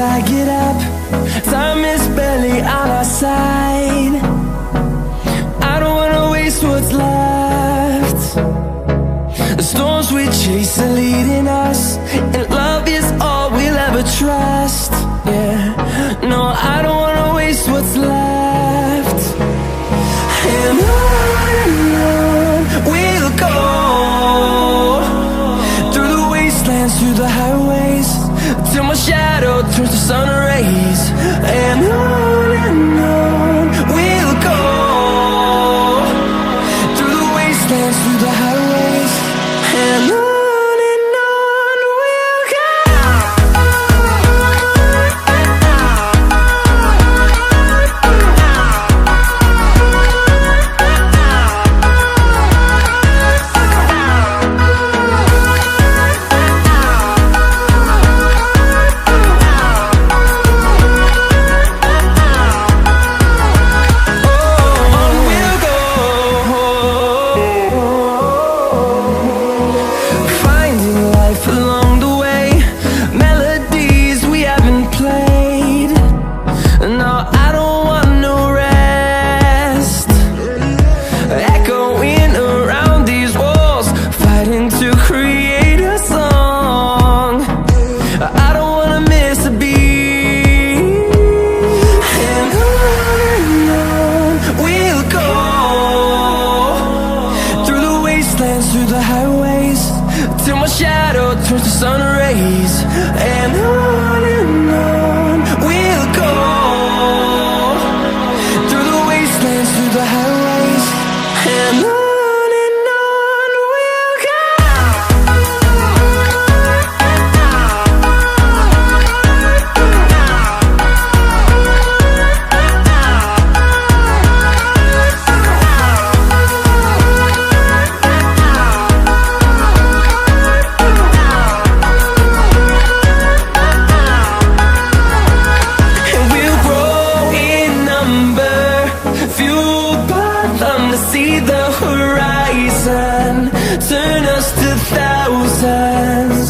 I get up. Time is barely on our side. I don't wanna waste what's left. The storms we chase are leading us, and love is all we'll ever trust. Yeah, no, I don't wanna waste what's left. And on we'll go, through the wastelands, through the highways, till my shadow turns to sun rays. And on we'll go, through the wastelands, through the highways, and on we'll go. Through the highways, till my shadow turns to sun rays. And on we'll go, through the wastelands, through the highways, and on we'll go. See the horizon, turn us to thousands,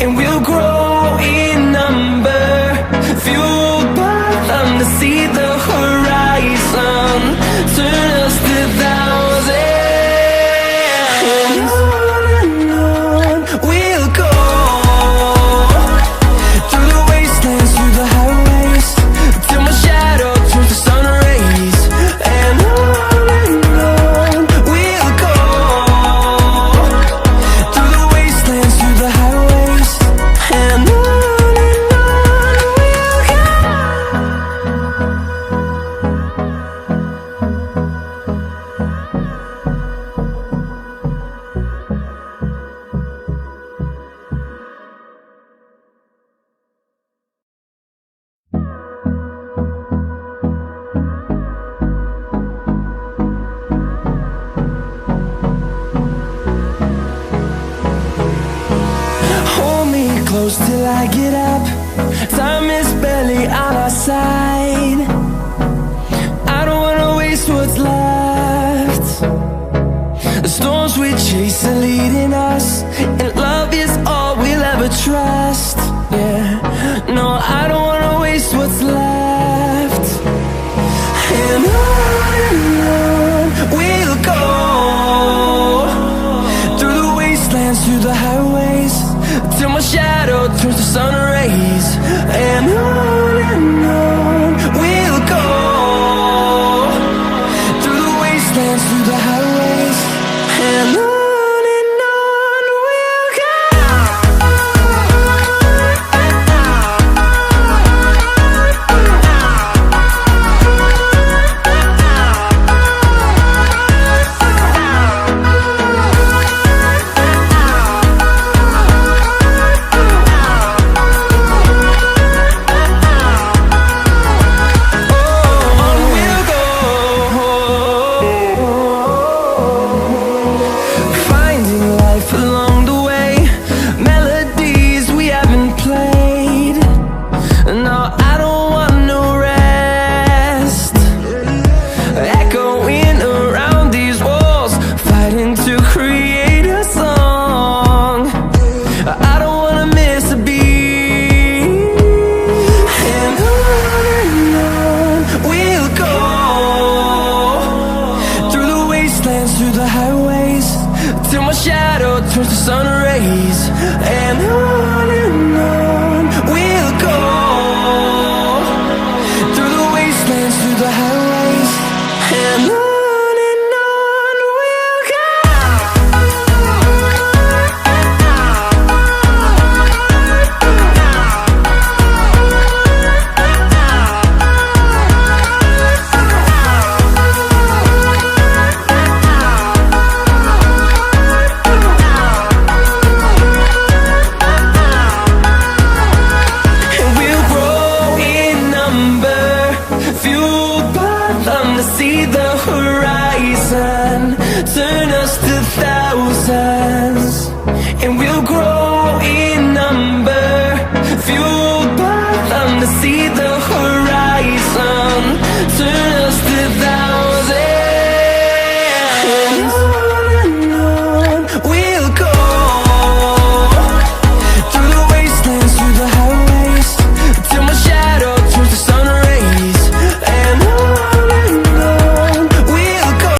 and we'll grow in number, fueled by them. To see the horizon, turn us to thousands, and on we'll go, through the wastelands, through the highways, till my shadow turns to sun rays. And close till I get up. Time is barely on our side. I don't wanna waste what's left. The storms we chase are leading us, and love is all we'll ever trust. Yeah, no, I don't wanna waste what's left. And on we'll go, through the wastelands, through the highways, till my shadow turns to sun rays. And on we'll towards the sun rays, and on we'll go, through the wastelands, through the highways, and on we'll go. Fueled by them to see the horizon, turn us